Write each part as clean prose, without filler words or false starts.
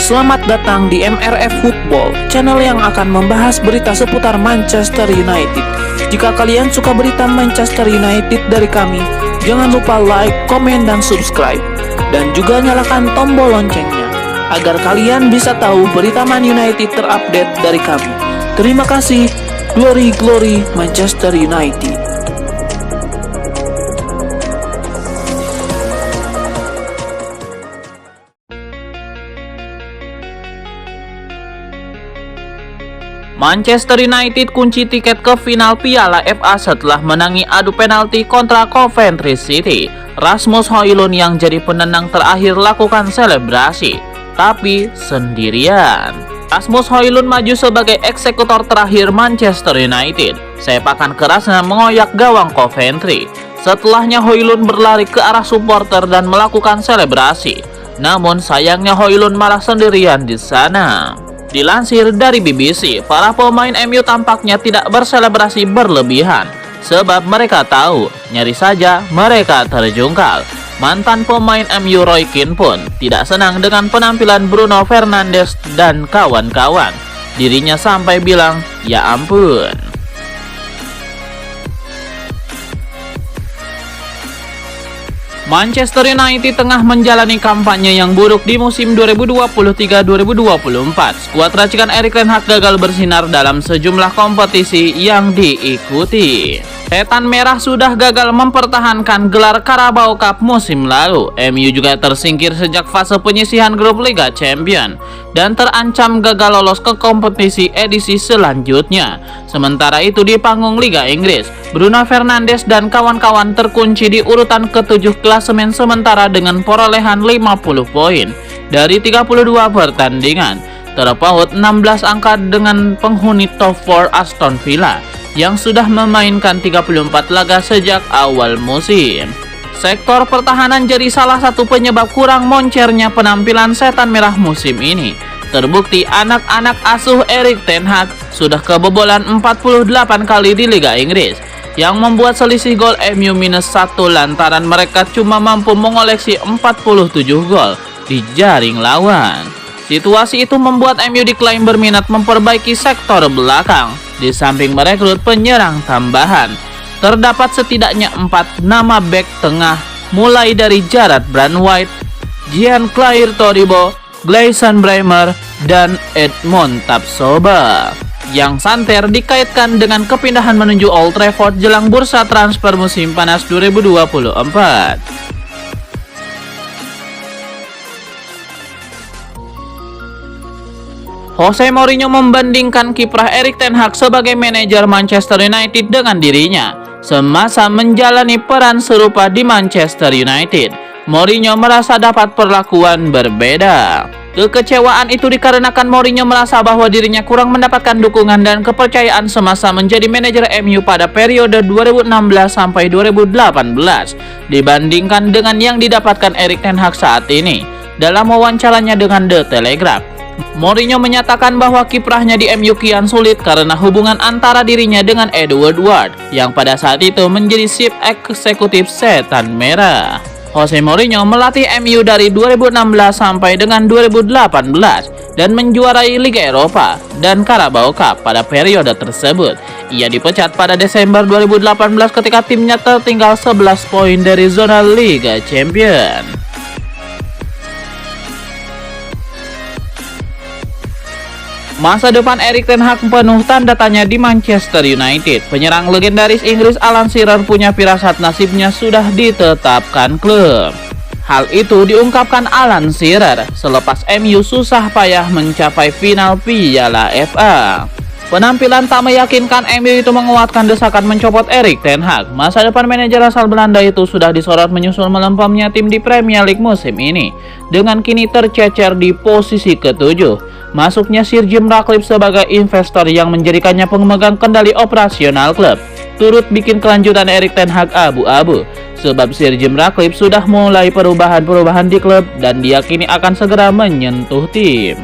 Selamat datang di MRF Football, channel yang akan membahas berita seputar Manchester United. Jika kalian suka berita Manchester United dari kami, jangan lupa like, komen, dan subscribe. Dan juga nyalakan tombol loncengnya, agar kalian bisa tahu berita Man United terupdate dari kami. Terima kasih. Glory, glory Manchester United. Manchester United kunci tiket ke final Piala FA setelah menangi adu penalti kontra Coventry City. Rasmus Højlund yang jadi penendang terakhir lakukan selebrasi, tapi sendirian. Rasmus Højlund maju sebagai eksekutor terakhir Manchester United. Sepakan kerasnya mengoyak gawang Coventry. Setelahnya Højlund berlari ke arah supporter dan melakukan selebrasi. Namun sayangnya Højlund malah sendirian di sana. Dilansir dari BBC, para pemain MU tampaknya tidak berselebrasi berlebihan, sebab mereka tahu, nyaris saja mereka terjungkal. Mantan pemain MU Roy Keane pun tidak senang dengan penampilan Bruno Fernandes dan kawan-kawan. Dirinya sampai bilang, "Ya ampun." Manchester United tengah menjalani kampanye yang buruk di musim 2023-2024. Skuad racikan Erik ten Hag gagal bersinar dalam sejumlah kompetisi yang diikuti. Setan Merah sudah gagal mempertahankan gelar Carabao Cup musim lalu. MU juga tersingkir sejak fase penyisihan grup Liga Champions dan terancam gagal lolos ke kompetisi edisi selanjutnya. Sementara itu di panggung Liga Inggris, Bruno Fernandes dan kawan-kawan terkunci di urutan ke-7 klasemen sementara dengan perolehan 50 poin dari 32 pertandingan. Terpaut 16 angka dengan penghuni top 4 Aston Villa yang sudah memainkan 34 laga sejak awal musim. Sektor pertahanan jadi salah satu penyebab kurang moncernya penampilan Setan Merah musim ini. Terbukti anak-anak asuh Erik ten Hag sudah kebobolan 48 kali di Liga Inggris, yang membuat selisih gol MU -1 lantaran mereka cuma mampu mengoleksi 47 gol di jaring lawan. Situasi itu membuat MU diklaim berminat memperbaiki sektor belakang. Di samping merekrut penyerang tambahan, terdapat setidaknya 4 nama bek tengah, mulai dari Jarrad Branthwaite, Jean-Claire Todibo, Gleison Bremer, dan Edmond Tapsoba. Yang santer dikaitkan dengan kepindahan menuju Old Trafford jelang bursa transfer musim panas 2024. Jose Mourinho membandingkan kiprah Erik ten Hag sebagai manajer Manchester United dengan dirinya semasa menjalani peran serupa di Manchester United. Mourinho merasa dapat perlakuan berbeda. Kekecewaan itu dikarenakan Mourinho merasa bahwa dirinya kurang mendapatkan dukungan dan kepercayaan semasa menjadi manajer MU pada periode 2016 sampai 2018 dibandingkan dengan yang didapatkan Erik ten Hag saat ini. Dalam wawancaranya dengan The Telegraph, Mourinho menyatakan bahwa kiprahnya di MU kian sulit karena hubungan antara dirinya dengan Edward Ward yang pada saat itu menjadi chief eksekutif Setan Merah. Jose Mourinho melatih MU dari 2016 sampai dengan 2018 dan menjuarai Liga Eropa dan Carabao Cup pada periode tersebut. Ia dipecat pada Desember 2018 ketika timnya tertinggal 11 poin dari zona Liga Champions. Masa depan Erik ten Hag penuh tanda tanya di Manchester United. Penyerang legendaris Inggris Alan Shearer punya firasat nasibnya sudah ditetapkan klub. Hal itu diungkapkan Alan Shearer selepas MU susah payah mencapai final Piala FA. Penampilan tak meyakinkan MU itu menguatkan desakan mencopot Erik ten Hag. Masa depan manajer asal Belanda itu sudah disorot menyusul melempemnya tim di Premier League musim ini, dengan kini tercecer di posisi ke-7. Masuknya Sir Jim Ratcliffe sebagai investor yang menjadikannya pemegang kendali operasional klub turut bikin kelanjutan Erik ten Hag abu-abu, sebab Sir Jim Ratcliffe sudah mulai perubahan-perubahan di klub dan diyakini akan segera menyentuh tim.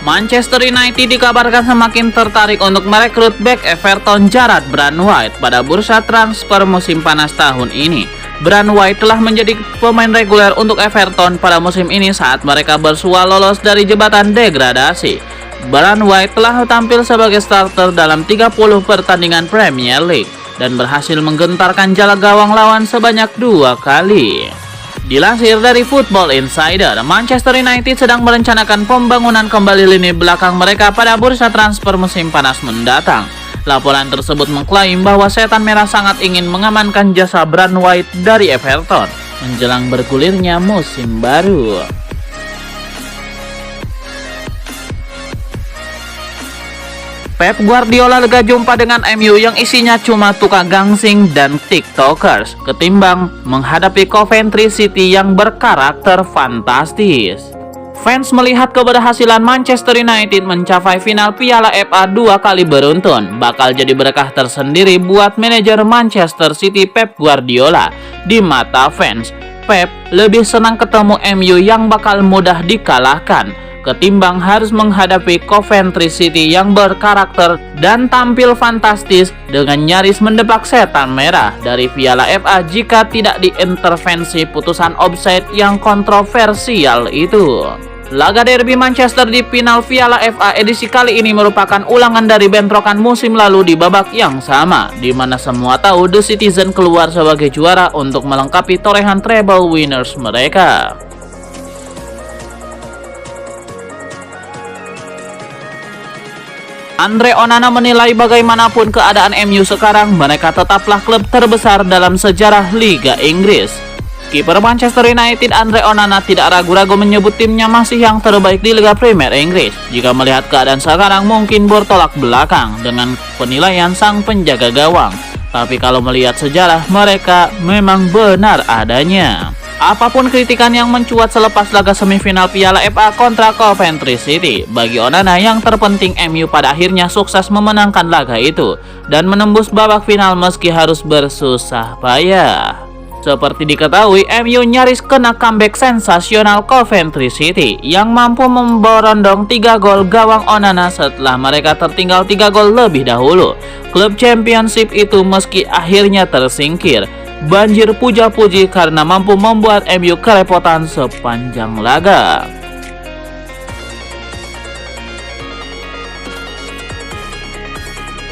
Manchester United dikabarkan semakin tertarik untuk merekrut bek Everton Jarrad Branthwaite pada bursa transfer musim panas tahun ini. Brand White telah menjadi pemain reguler untuk Everton pada musim ini saat mereka bersua lolos dari jembatan degradasi. Brand White telah tampil sebagai starter dalam 30 pertandingan Premier League dan berhasil menggentarkan jala gawang lawan sebanyak 2 kali. Dilansir dari Football Insider, Manchester United sedang merencanakan pembangunan kembali lini belakang mereka pada bursa transfer musim panas mendatang. Laporan tersebut mengklaim bahwa Setan Merah sangat ingin mengamankan jasa Brand White dari Everton menjelang bergulirnya musim baru. Pep Guardiola lega jumpa dengan MU yang isinya cuma tukang gangsing dan tiktokers ketimbang menghadapi Coventry City yang berkarakter fantastis. Fans melihat keberhasilan Manchester United mencapai final Piala FA 2 kali beruntun bakal jadi berkah tersendiri buat manajer Manchester City Pep Guardiola. Di mata fans, Pep lebih senang ketemu MU yang bakal mudah dikalahkan ketimbang harus menghadapi Coventry City yang berkarakter dan tampil fantastis dengan nyaris mendebak Setan Merah dari Piala FA jika tidak diintervensi putusan offside yang kontroversial itu. Laga derby Manchester di final Piala FA edisi kali ini merupakan ulangan dari bentrokan musim lalu di babak yang sama, di mana semua tahu The Citizen keluar sebagai juara untuk melengkapi torehan treble winners mereka. Andre Onana menilai bagaimanapun keadaan MU sekarang, mereka tetaplah klub terbesar dalam sejarah Liga Inggris. Kiper Manchester United Andre Onana tidak ragu-ragu menyebut timnya masih yang terbaik di Liga Premier Inggris. Jika melihat keadaan sekarang mungkin bertolak belakang dengan penilaian sang penjaga gawang. Tapi kalau melihat sejarah mereka memang benar adanya. Apapun kritikan yang mencuat selepas laga semifinal Piala FA kontra Coventry City, bagi Onana yang terpenting MU pada akhirnya sukses memenangkan laga itu dan menembus babak final meski harus bersusah payah. Seperti diketahui, MU nyaris kena comeback sensasional Coventry City yang mampu memborondong 3 gol gawang Onana setelah mereka tertinggal 3 gol lebih dahulu. Klub Championship itu meski akhirnya tersingkir, banjir puja-puji karena mampu membuat MU kerepotan sepanjang laga.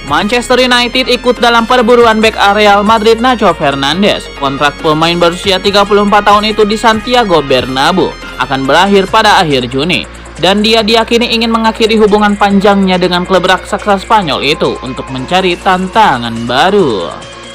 Manchester United ikut dalam perburuan bek Real Madrid Nacho Fernandes. Kontrak pemain berusia 34 tahun itu di Santiago Bernabeu akan berakhir pada akhir Juni, dan dia diyakini ingin mengakhiri hubungan panjangnya dengan klub raksasa Spanyol itu untuk mencari tantangan baru.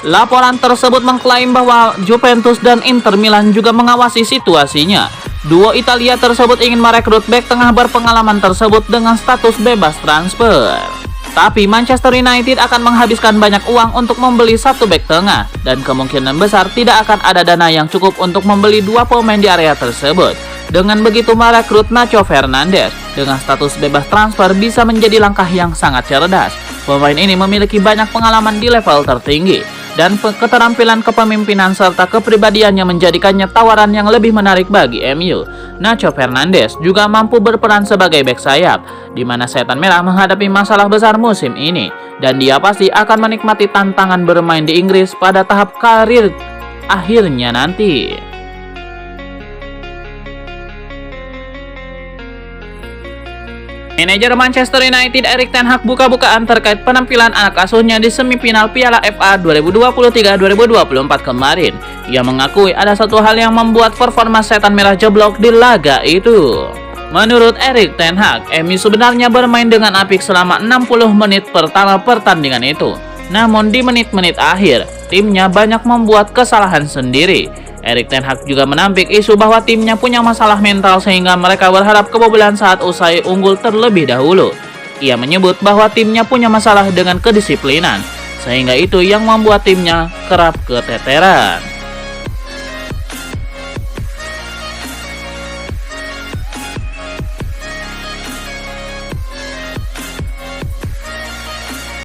Laporan tersebut mengklaim bahwa Juventus dan Inter Milan juga mengawasi situasinya. Duo Italia tersebut ingin merekrut bek tengah berpengalaman tersebut dengan status bebas transfer. Tapi Manchester United akan menghabiskan banyak uang untuk membeli satu bek tengah dan kemungkinan besar tidak akan ada dana yang cukup untuk membeli 2 pemain di area tersebut. Dengan begitu merekrut Nacho Fernandes dengan status bebas transfer bisa menjadi langkah yang sangat cerdas. Pemain ini memiliki banyak pengalaman di level tertinggi dan keterampilan kepemimpinan serta kepribadiannya menjadikannya tawaran yang lebih menarik bagi MU. Nacho Fernandes juga mampu berperan sebagai bek sayap, di mana Setan Merah menghadapi masalah besar musim ini, dan dia pasti akan menikmati tantangan bermain di Inggris pada tahap karir akhirnya nanti. Manajer Manchester United Erik ten Hag buka-bukaan terkait penampilan anak asuhnya di semifinal Piala FA 2023-2024 kemarin. Ia mengakui ada satu hal yang membuat performa Setan Merah jeblok di laga itu. Menurut Erik ten Hag, MU sebenarnya bermain dengan apik selama 60 menit pertama pertandingan itu. Namun di menit-menit akhir, timnya banyak membuat kesalahan sendiri. Erik ten Hag juga menampik isu bahwa timnya punya masalah mental sehingga mereka berharap kebobolan saat usai unggul terlebih dahulu. Ia menyebut bahwa timnya punya masalah dengan kedisiplinan, sehingga itu yang membuat timnya kerap keteteran.